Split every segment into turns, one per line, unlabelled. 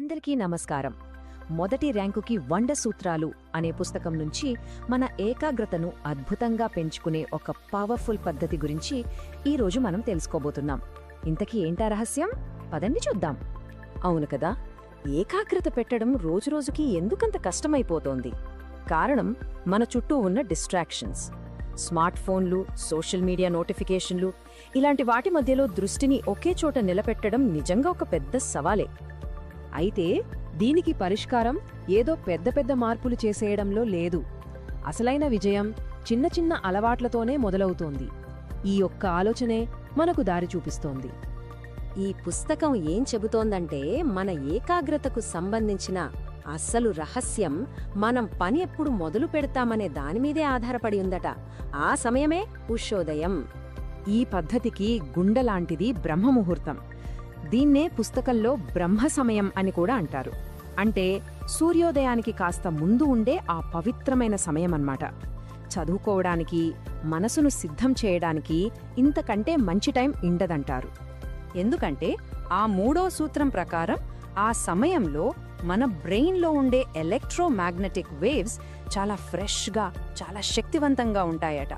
అందరికీ నమస్కారం. మొదటి ర్యాంకుకి 100 సూత్రాలు అనే పుస్తకం నుంచి మన ఏకాగ్రతను అద్భుతంగా పెంచుకునే ఒక పవర్ఫుల్ పద్ధతి గురించి ఈరోజు మనం తెలుసుకోబోతున్నాం. ఇంతకీ ఏంటా రహస్యం? పదండి చూద్దాం. అవును కదా, ఏకాగ్రత పెట్టడం రోజురోజుకి ఎందుకంత కష్టమైపోతోంది? కారణం మన చుట్టూ ఉన్న డిస్ట్రాక్షన్స్. స్మార్ట్ ఫోన్లు, సోషల్ మీడియా నోటిఫికేషన్లు, ఇలాంటి వాటి మధ్యలో దృష్టిని ఒకే చోట నిలబెట్టడం నిజంగా ఒక పెద్ద సవాలే. అయితే దీనికి పరిష్కారం ఏదో పెద్ద పెద్ద మార్పులు చేసేయడంలో లేదు. అసలైన విజయం చిన్న చిన్న అలవాట్లతోనే మొదలవుతోంది. ఈ ఒక్క ఆలోచనే మనకు దారి చూపిస్తోంది.
ఈ పుస్తకం ఏం చెబుతోందంటే, మన ఏకాగ్రతకు సంబంధించిన అస్సలు రహస్యం మనం పని ఎప్పుడు మొదలు పెడతామనే దానిమీదే ఆధారపడి ఉందట. ఆ సమయమే ఉషోదయం.
ఈ పద్ధతికి గుండెలాంటిది బ్రహ్మముహూర్తం. దీన్నే పుస్తకంలో బ్రహ్మ సమయం అని కూడా అంటారు. అంటే సూర్యోదయానికి కాస్త ముందు ఉండే ఆ పవిత్రమైన సమయమన్నమాట. చదువుకోవడానికి, మనసును సిద్ధం చేయడానికి ఇంతకంటే మంచి టైం ఉండదంటారు. ఎందుకంటే ఆ 3వ సూత్రం ప్రకారం ఆ సమయంలో మన బ్రెయిన్లో ఉండే ఎలక్ట్రోమాగ్నెటిక్ వేవ్స్ చాలా ఫ్రెష్గా, చాలా శక్తివంతంగా ఉంటాయట.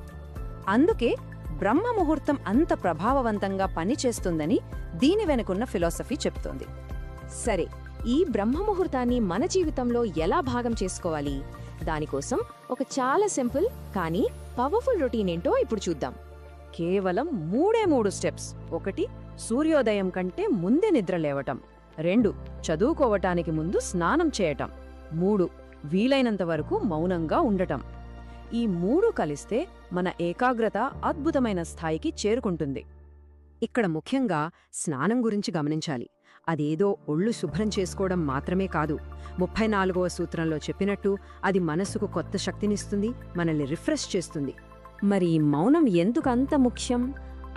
అందుకే బ్రహ్మ ముహూర్తం అంత ప్రభావవంతంగా పనిచేస్తుందని దీని వెనుకున్న ఫిలాసఫీ చెప్తోంది. సరే, ఈ బ్రహ్మ ముహూర్తాన్ని మన జీవితంలో ఎలా భాగం చేసుకోవాలి? దానికోసం ఒక చాలా సింపుల్ కానీ పవర్ఫుల్ రొటీన్ ఏంటో ఇప్పుడు చూద్దాం. కేవలం 3 స్టెప్స్. 1. సూర్యోదయం కంటే ముందే నిద్ర లేవటం. 2. చదువుకోవటానికి ముందు స్నానం చేయటం. 3. వీలైనంత వరకు మౌనంగా ఉండటం. ఈ 3 కలిస్తే మన ఏకాగ్రత అద్భుతమైన స్థాయికి చేరుకుంటుంది. ఇక్కడ ముఖ్యంగా స్నానం గురించి గమనించాలి. అదేదో ఒళ్ళు శుభ్రం చేసుకోవడం మాత్రమే కాదు. 34వ సూత్రంలో చెప్పినట్టు అది మనసుకు కొత్త శక్తినిస్తుంది, మనల్ని రిఫ్రెష్ చేస్తుంది. మరి ఈ మౌనం ఎందుకంత ముఖ్యం?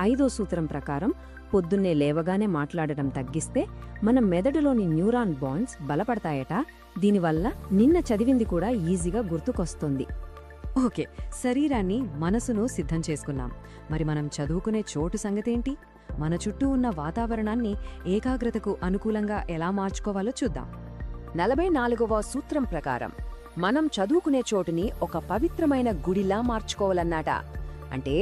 5వ సూత్రం ప్రకారం పొద్దున్నే లేవగానే మాట్లాడటం తగ్గిస్తే మన మెదడులోని న్యూరాన్ బాండ్స్ బలపడతాయట. దీనివల్ల నిన్న చదివింది కూడా ఈజీగా గుర్తుకొస్తుంది. ఓకే, శరీరాన్ని, మనసును సిద్ధం చేసుకున్నాం. మరి మనం చదువుకునే చోటు సంగతేంటి? మన చుట్టూ ఉన్న వాతావరణాన్ని ఏకాగ్రతకు అనుకూలంగా ఎలా మార్చుకోవాలో చూద్దాం. 44వ సూత్రం ప్రకారం మనం చదువుకునే చోటుని ఒక పవిత్రమైన గుడిలా మార్చుకోవాలన్నాట. అంటే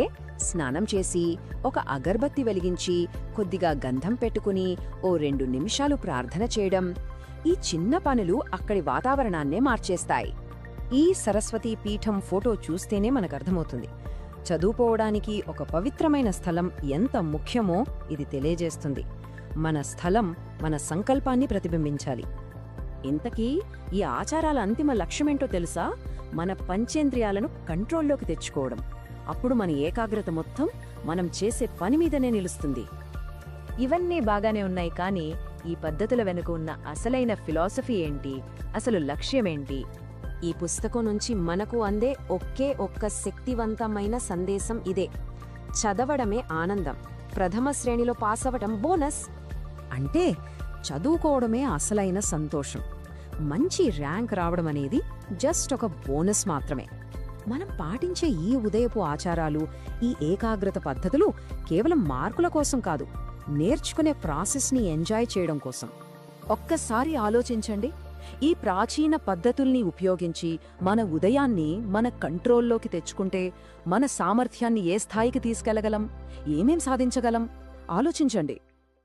స్నానం చేసి, ఒక అగర్బత్తి వెలిగించి, కొద్దిగా గంధం పెట్టుకుని ఓ 2 నిమిషాలు ప్రార్థన చేయడం. ఈ చిన్న పనులు అక్కడి వాతావరణాన్నే మార్చేస్తాయి. ఈ సరస్వతీ పీఠం ఫోటో చూస్తేనే మనకర్థమవుతుంది. చదువుకోవడానికి ఒక పవిత్రమైన స్థలం ఎంత ముఖ్యమో ఇది తెలియజేస్తుంది. మన స్థలం మన సంకల్పాన్ని ప్రతిబింబించాలి. ఇంతకీ ఈ ఆచారాల అంతిమ లక్ష్యమేంటో తెలుసా? మన పంచేంద్రియాలను కంట్రోల్లోకి తెచ్చుకోవడం. అప్పుడు మన ఏకాగ్రత మొత్తం మనం చేసే పని మీదనే నిలుస్తుంది. ఇవన్నీ బాగానే ఉన్నాయి, కానీ ఈ పద్ధతుల వెనుక ఉన్న అసలైన ఫిలాసఫీ ఏంటి? అసలు లక్ష్యమేంటి? ఈ పుస్తకం నుంచి మనకు అందే ఒక్క శక్తివంతమైన సందేశం ఇదే: చదవడమే ఆనందం, ప్రథమ శ్రేణిలో పాసవటం బోనస్. అంటే చదువుకోవడమే అసలైన సంతోషం. మంచి ర్యాంక్ రావడం అనేది జస్ట్ ఒక బోనస్ మాత్రమే. మనం పాటించే ఈ ఉదయపు ఆచారాలు, ఈ ఏకాగ్రత పద్ధతులు కేవలం మార్కుల కోసం కాదు, నేర్చుకునే ప్రాసెస్ని ఎంజాయ్ చేయడం కోసం. ఒక్కసారి ఆలోచించండి. ఈ ప్రాచీన పద్ధతుల్ని ఉపయోగించి మన ఉదయాన్ని మన కంట్రోల్లోకి తెచ్చుకుంటే మన సామర్థ్యాన్ని ఏ స్థాయికి తీసుకెళ్లగలం? ఏమేం సాధించగలం? ఆలోచించండి.